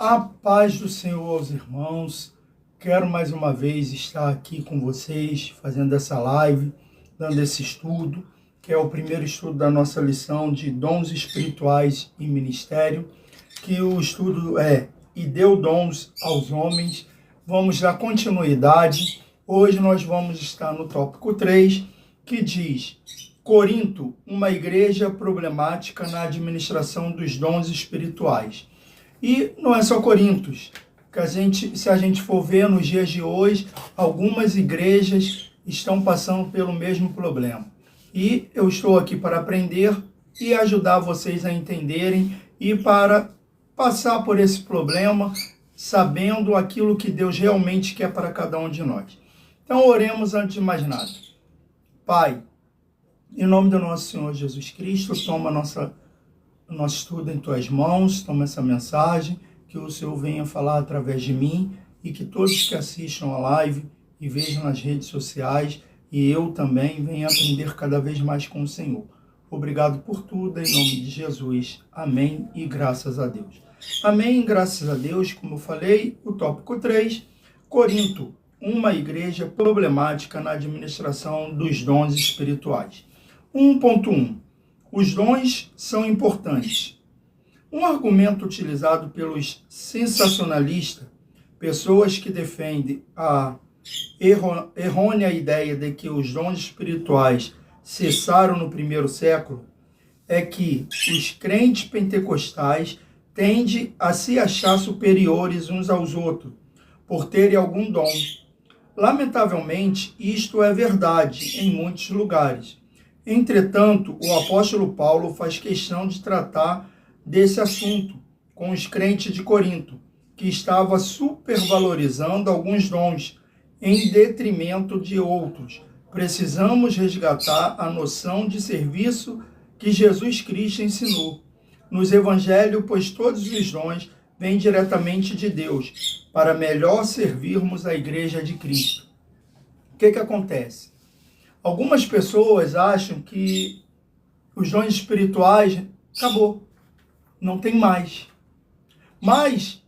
A paz do Senhor aos irmãos. Quero mais uma vez estar aqui com vocês, fazendo essa live, dando esse estudo, que é o primeiro estudo da nossa lição de dons espirituais e ministério, que o estudo é "E deu dons aos homens". Vamos dar continuidade. Hoje nós vamos estar no tópico 3, que diz: Corinto, uma igreja problemática na administração dos dons espirituais. E não é só Corintos, que se a gente for ver nos dias de hoje, algumas igrejas estão passando pelo mesmo problema. E eu estou aqui para aprender e ajudar vocês a entenderem e para passar por esse problema, sabendo aquilo que Deus realmente quer para cada um de nós. Então, oremos antes de mais nada. Pai, em nome do nosso Senhor Jesus Cristo, toma nosso estudo em tuas mãos, toma essa mensagem, que o Senhor venha falar através de mim e que todos que assistam a live e vejam nas redes sociais e eu também venha aprender cada vez mais com o Senhor. Obrigado por tudo, em nome de Jesus. Amém e graças a Deus. Amém e graças a Deus. Como eu falei, o tópico 3, Corinto, uma igreja problemática na administração dos dons espirituais. 1.1. Os dons são importantes. Um argumento utilizado pelos sensacionalistas, pessoas que defendem a errônea ideia de que os dons espirituais cessaram no primeiro século, é que os crentes pentecostais tendem a se achar superiores uns aos outros, por terem algum dom. Lamentavelmente, isto é verdade em muitos lugares. Entretanto, o apóstolo Paulo faz questão de tratar desse assunto com os crentes de Corinto, que estava supervalorizando alguns dons em detrimento de outros. Precisamos resgatar a noção de serviço que Jesus Cristo ensinou nos evangelhos, pois todos os dons vêm diretamente de Deus, para melhor servirmos a igreja de Cristo. O que acontece? Algumas pessoas acham que os dons espirituais acabou, não tem mais. Mas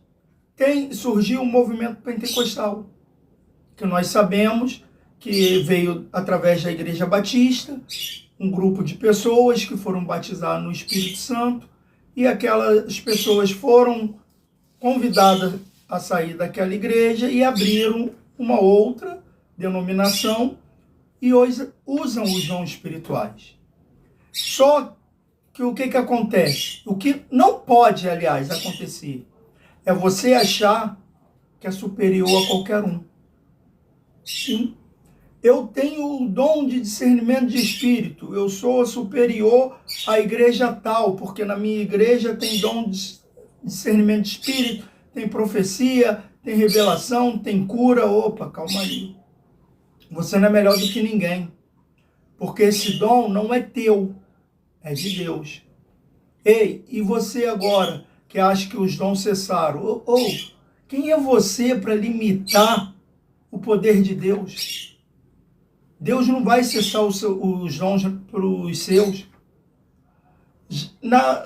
surgiu um movimento pentecostal, que nós sabemos que veio através da Igreja Batista, um grupo de pessoas que foram batizadas no Espírito Santo, e aquelas pessoas foram convidadas a sair daquela igreja e abriram uma outra denominação, e hoje usam os dons espirituais. Só que o que acontece? O que não pode, aliás, acontecer, é você achar que é superior a qualquer um. Sim. Eu tenho o dom de discernimento de espírito, eu sou superior à igreja tal, porque na minha igreja tem dom de discernimento de espírito, tem profecia, tem revelação, tem cura. Opa, calma aí. Você não é melhor do que ninguém, porque esse dom não é teu, é de Deus. Ei, e você agora, que acha que os dons cessaram? Quem é você para limitar o poder de Deus? Deus não vai cessar os dons para os seus.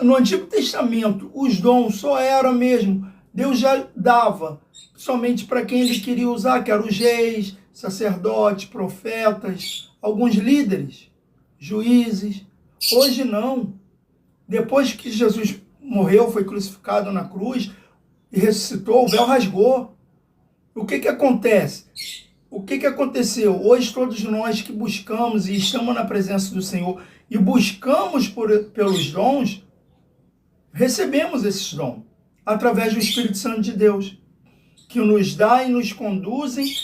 No Antigo Testamento, os dons só eram mesmo, Deus já dava somente para quem ele queria usar, que eram os reis, sacerdotes, profetas, alguns líderes, juízes. Hoje não. Depois que Jesus morreu, foi crucificado na cruz e ressuscitou, o véu rasgou. O que acontece? O que aconteceu? Hoje todos nós que buscamos e estamos na presença do Senhor e buscamos pelos dons, recebemos esses dons através do Espírito Santo de Deus, que nos dá e nos conduzem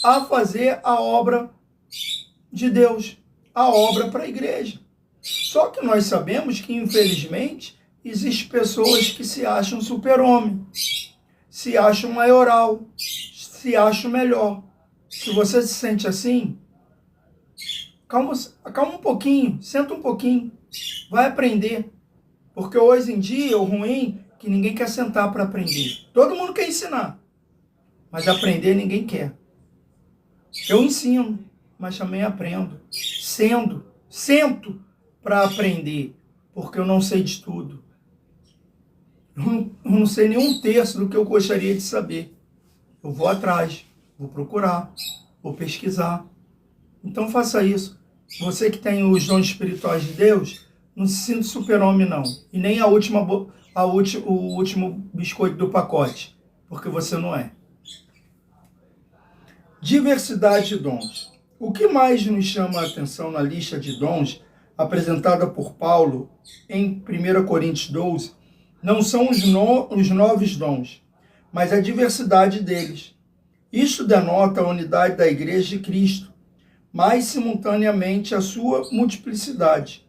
a fazer a obra de Deus, a obra para a igreja. Só que nós sabemos que, infelizmente, existem pessoas que se acham super-homem, se acham maioral, se acham melhor. Se você se sente assim, calma um pouquinho, senta um pouquinho, vai aprender. Porque hoje em dia, o ruim é que ninguém quer sentar para aprender. Todo mundo quer ensinar, mas aprender ninguém quer. Eu ensino, mas também aprendo. Sento para aprender, porque eu não sei de tudo. Eu não sei nem um terço do que eu gostaria de saber. Eu vou atrás, vou procurar, vou pesquisar. Então faça isso. Você que tem os dons espirituais de Deus, não se sinta super-homem, não. E nem o último biscoito do pacote, porque você não é. Diversidade de dons. O que mais nos chama a atenção na lista de dons apresentada por Paulo em 1 Coríntios 12 não são os novos dons, mas a diversidade deles. Isto denota a unidade da Igreja de Cristo, mas simultaneamente a sua multiplicidade.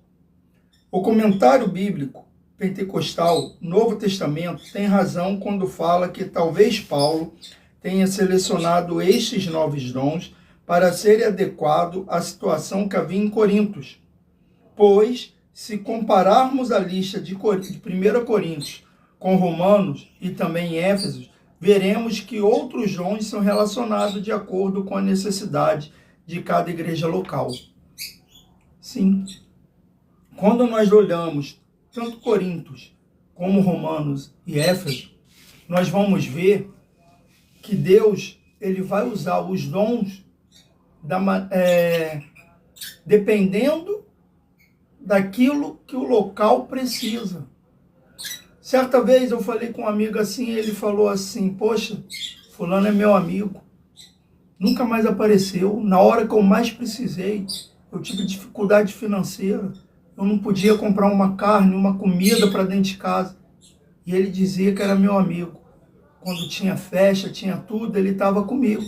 O comentário bíblico pentecostal, Novo Testamento, tem razão quando fala que talvez Paulo tenha selecionado estes novos dons para serem adequado à situação que havia em Corintos. Pois, se compararmos a lista de 1 Coríntios com Romanos e também Éfesos, veremos que outros dons são relacionados de acordo com a necessidade de cada igreja local. Sim. Quando nós olhamos tanto Coríntios como Romanos e Éfeso, nós vamos ver que Deus ele vai usar os dons dependendo daquilo que o local precisa. Certa vez eu falei com um amigo assim, ele falou assim, poxa, fulano é meu amigo, nunca mais apareceu, na hora que eu mais precisei, eu tive dificuldade financeira, eu não podia comprar uma carne, uma comida para dentro de casa, e ele dizia que era meu amigo. Quando tinha festa, tinha tudo, ele estava comigo.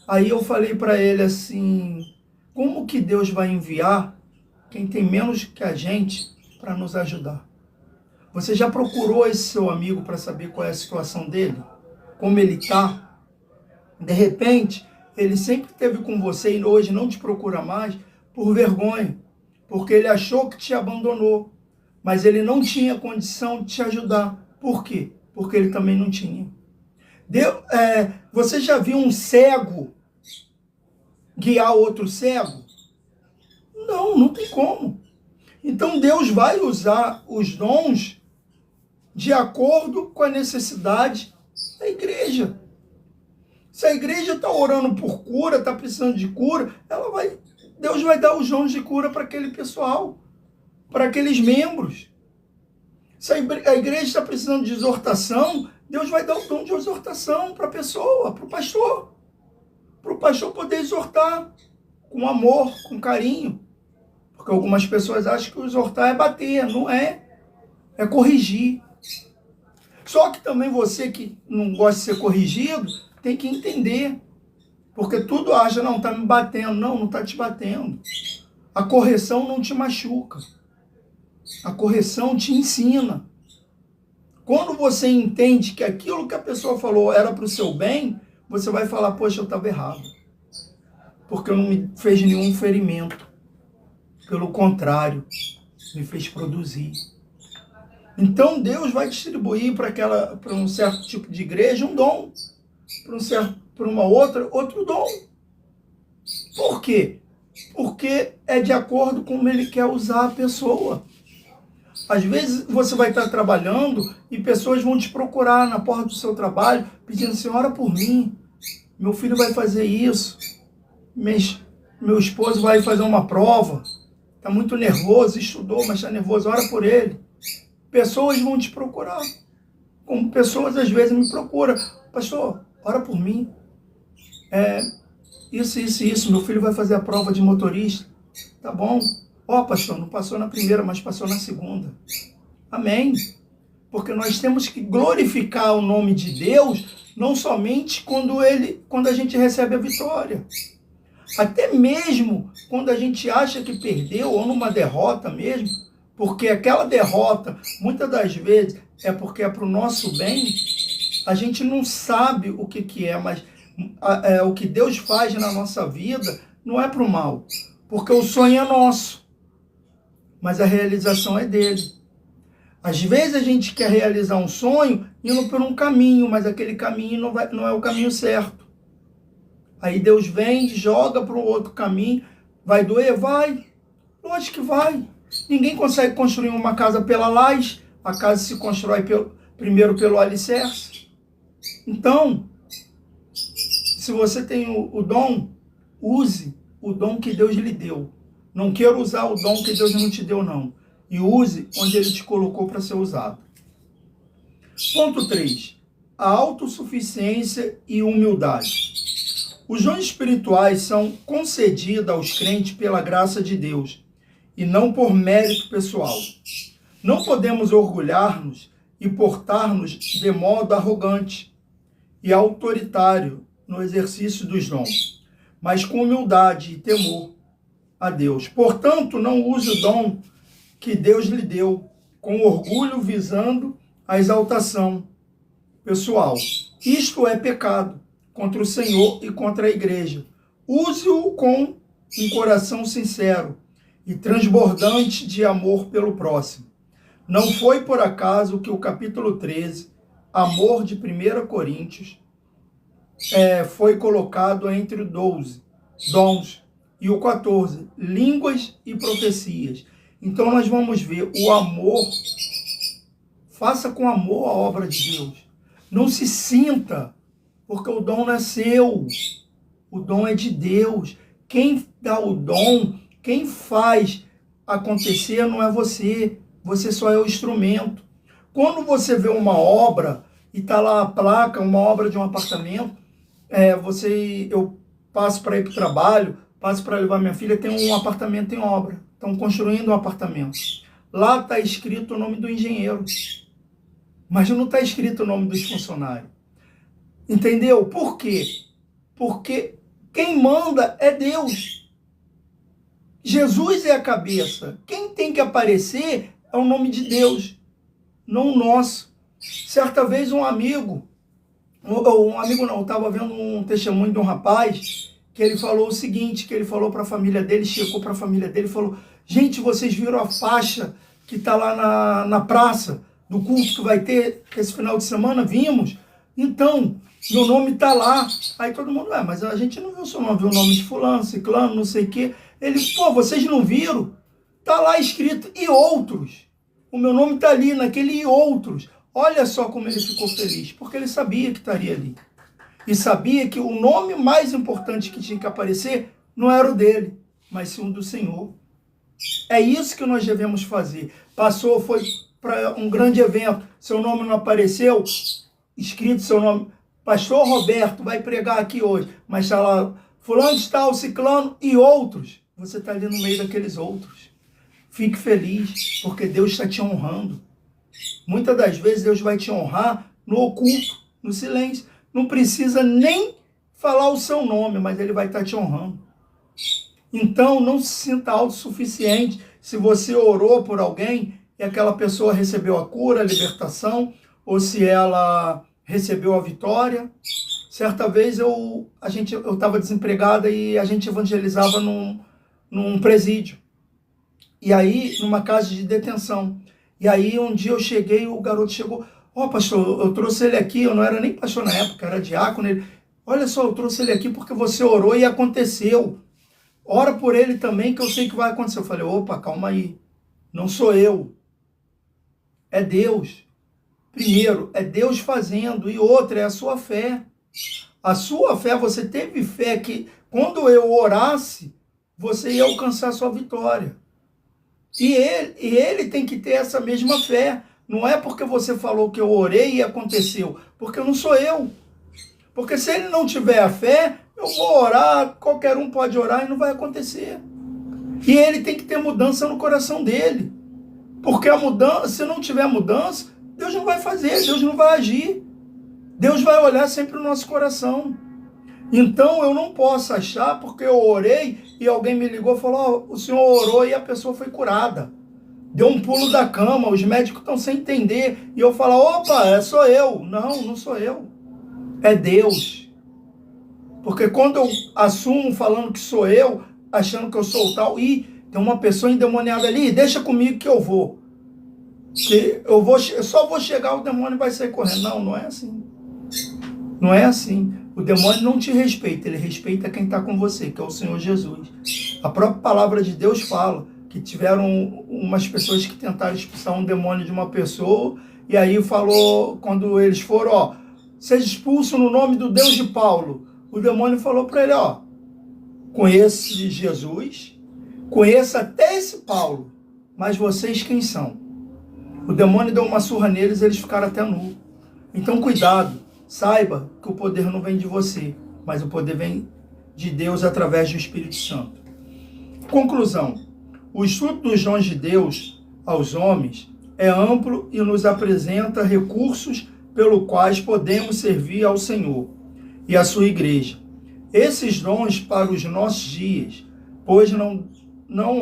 Aí eu falei para ele assim, como que Deus vai enviar quem tem menos que a gente para nos ajudar? Você já procurou esse seu amigo para saber qual é a situação dele? Como ele está? De repente, ele sempre esteve com você e hoje não te procura mais por vergonha, porque ele achou que te abandonou, mas ele não tinha condição de te ajudar. Por quê? Porque ele também não tinha. Você já viu um cego guiar outro cego? Não, não tem como. Então Deus vai usar os dons de acordo com a necessidade da igreja. Se a igreja está orando por cura, está precisando de cura, Deus vai dar os dons de cura para aquele pessoal, para aqueles membros. Se a igreja está precisando de exortação, Deus vai dar o dom de exortação para a pessoa, para o pastor. Para o pastor poder exortar com amor, com carinho. Porque algumas pessoas acham que exortar é bater, não é. É corrigir. Só que também você que não gosta de ser corrigido, tem que entender. Porque tudo acha, não, está me batendo. Não, não está te batendo. A correção não te machuca. A correção te ensina. Quando você entende que aquilo que a pessoa falou era para o seu bem, você vai falar, poxa, eu estava errado. Porque não me fez nenhum ferimento. Pelo contrário, me fez produzir. Então Deus vai distribuir para um certo tipo de igreja um dom. Para uma outro dom. Por quê? Porque é de acordo com como ele quer usar a pessoa. Às vezes você vai estar trabalhando e pessoas vão te procurar na porta do seu trabalho pedindo assim, ora por mim, meu filho vai fazer isso, meu esposo vai fazer uma prova, está muito nervoso, estudou, mas está nervoso, ora por ele. Pessoas vão te procurar, como pessoas às vezes me procuram, pastor, ora por mim, isso, meu filho vai fazer a prova de motorista, tá bom? Pastor, não passou na primeira, mas passou na segunda. Amém. Porque nós temos que glorificar o nome de Deus, não somente quando a gente recebe a vitória. Até mesmo quando a gente acha que perdeu, ou numa derrota mesmo, porque aquela derrota, muitas das vezes, é porque é para o nosso bem, a gente não sabe o que é, mas o que Deus faz na nossa vida não é para o mal, porque o sonho é nosso. Mas a realização é dele. Às vezes a gente quer realizar um sonho indo por um caminho, mas aquele caminho não é o caminho certo. Aí Deus vem, joga para o outro caminho, vai doer? Vai. Lógico que vai. Ninguém consegue construir uma casa pela laje, a casa se constrói primeiro pelo alicerce. Então, se você tem o dom, use o dom que Deus lhe deu. Não queira usar o dom que Deus não te deu, não. E use onde Ele te colocou para ser usado. Ponto 3. A autossuficiência e humildade. Os dons espirituais são concedidos aos crentes pela graça de Deus e não por mérito pessoal. Não podemos orgulhar-nos e portar-nos de modo arrogante e autoritário no exercício dos dons, mas com humildade e temor a Deus. Portanto, não use o dom que Deus lhe deu com orgulho visando a exaltação pessoal. Isto é pecado contra o Senhor e contra a igreja. Use-o com um coração sincero e transbordante de amor pelo próximo. Não foi por acaso que o capítulo 13, amor de 1 Coríntios, foi colocado entre o 12, dons, e o 14, línguas e profecias. Então nós vamos ver o amor, faça com amor a obra de Deus. Não se sinta, porque o dom não é seu, o dom é de Deus. Quem dá o dom, quem faz acontecer não é você, você só é o instrumento. Quando você vê uma obra e está lá a placa, uma obra de um apartamento, eu passo para ir para o trabalho, passo para levar minha filha, tem um apartamento em obra, estão construindo um apartamento. Lá está escrito o nome do engenheiro, mas não está escrito o nome dos funcionários. Entendeu? Por quê? Porque quem manda é Deus. Jesus é a cabeça. Quem tem que aparecer é o nome de Deus, não o nosso. Certa vez eu estava vendo um testemunho de um rapaz que ele falou o seguinte, que ele falou para a família dele, chegou para a família dele e falou: gente, vocês viram a faixa que está lá na praça do culto que vai ter esse final de semana? Vimos. Então, meu nome está lá. Aí todo mundo, mas a gente não viu o seu nome, viu o nome de fulano, ciclano, não sei o quê. Ele, vocês não viram? Está lá escrito, e outros. O meu nome está ali, naquele e outros. Olha só como ele ficou feliz, porque ele sabia que estaria ali. E sabia que o nome mais importante que tinha que aparecer não era o dele, mas sim o do Senhor. É isso que nós devemos fazer. Foi para um grande evento, seu nome não apareceu, escrito seu nome, Pastor Roberto vai pregar aqui hoje, mas está lá, fulano de tal, ciclano e outros. Você está ali no meio daqueles outros. Fique feliz, porque Deus está te honrando. Muitas das vezes Deus vai te honrar no oculto, no silêncio. Não precisa nem falar o seu nome, mas Ele vai estar te honrando. Então, não se sinta autossuficiente. Se você orou por alguém e aquela pessoa recebeu a cura, a libertação, ou se ela recebeu a vitória. Certa vez eu estava desempregada e a gente evangelizava num presídio. E aí, numa casa de detenção. E aí, um dia eu cheguei e o garoto chegou: pastor, eu trouxe ele aqui, eu não era nem pastor na época, era diácono. Olha só, eu trouxe ele aqui porque você orou e aconteceu. Ora por ele também, que eu sei que vai acontecer. Eu falei: calma aí, não sou eu, é Deus. Primeiro, é Deus fazendo, e outra, é a sua fé. A sua fé, você teve fé que quando eu orasse, você ia alcançar a sua vitória. E ele tem que ter essa mesma fé. Não é porque você falou que eu orei e aconteceu, porque não sou eu. Porque se ele não tiver a fé, eu vou orar, qualquer um pode orar e não vai acontecer. E ele tem que ter mudança no coração dele. Porque a mudança, se não tiver mudança, Deus não vai fazer, Deus não vai agir. Deus vai olhar sempre o nosso coração. Então eu não posso achar, porque eu orei e alguém me ligou e falou: o senhor orou e a pessoa foi curada. Deu um pulo da cama, os médicos estão sem entender. E eu falo: sou eu. Não, não sou eu. É Deus. Porque quando eu assumo falando que sou eu, achando que eu sou o tal, e tem uma pessoa endemoniada ali, deixa comigo que eu vou. Que eu só vou chegar, o demônio vai sair correndo. Não, não é assim. Não é assim. O demônio não te respeita, ele respeita quem está com você, que é o Senhor Jesus. A própria palavra de Deus fala que tiveram umas pessoas que tentaram expulsar um demônio de uma pessoa, e aí falou, quando eles foram, ó, seja expulso no nome do Deus de Paulo. O demônio falou para ele, ó, conheço Jesus, conheço até esse Paulo, mas vocês quem são? O demônio deu uma surra neles e eles ficaram até nu. Então cuidado, saiba que o poder não vem de você, mas o poder vem de Deus através do Espírito Santo. Conclusão, o estudo dos dons de Deus aos homens é amplo e nos apresenta recursos pelos quais podemos servir ao Senhor e à sua igreja. Esses dons para os nossos dias, pois não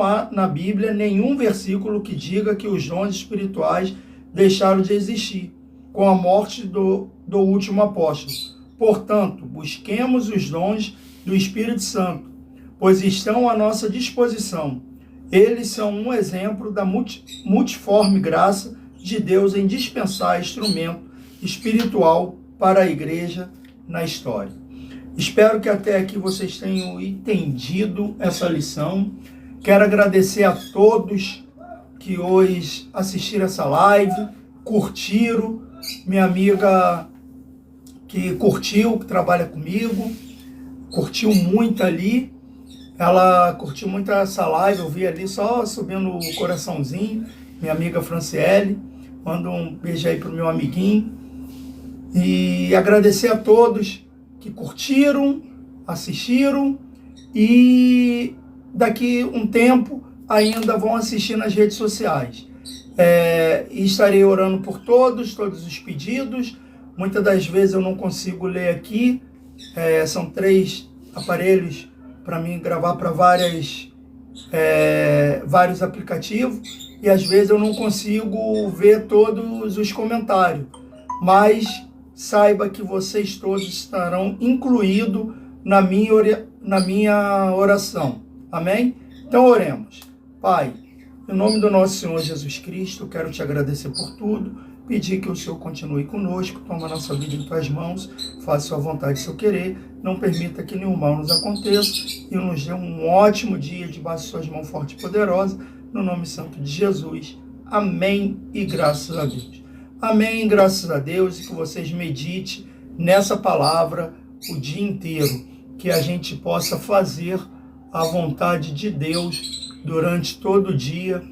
há na Bíblia nenhum versículo que diga que os dons espirituais deixaram de existir com a morte do último apóstolo. Portanto, busquemos os dons do Espírito Santo, pois estão à nossa disposição. Eles são um exemplo da multiforme graça de Deus em dispensar instrumento espiritual para a igreja na história. Espero que até aqui vocês tenham entendido essa lição. Quero agradecer a todos que hoje assistiram essa live, curtiram, minha amiga que curtiu, que trabalha comigo, curtiu muito ali, ela curtiu muito essa live, eu vi ali só subindo o coraçãozinho, minha amiga Franciele, manda um beijo aí pro meu amiguinho, e agradecer a todos que curtiram, assistiram, e daqui um tempo ainda vão assistir nas redes sociais. E estarei orando por todos os pedidos. Muitas das vezes eu não consigo ler aqui, são 3 aparelhos para mim gravar para vários aplicativos, e às vezes eu não consigo ver todos os comentários, mas saiba que vocês todos estarão incluídos na minha oração. Amém? Então oremos. Pai, em nome do nosso Senhor Jesus Cristo, eu quero te agradecer por tudo, pedir que o Senhor continue conosco, toma a nossa vida em tuas mãos, faça sua vontade e seu querer, não permita que nenhum mal nos aconteça e nos dê um ótimo dia debaixo de suas mãos fortes e poderosas, no nome santo de Jesus. Amém e graças a Deus. Amém, graças a Deus, e que vocês meditem nessa palavra o dia inteiro, que a gente possa fazer a vontade de Deus durante todo o dia,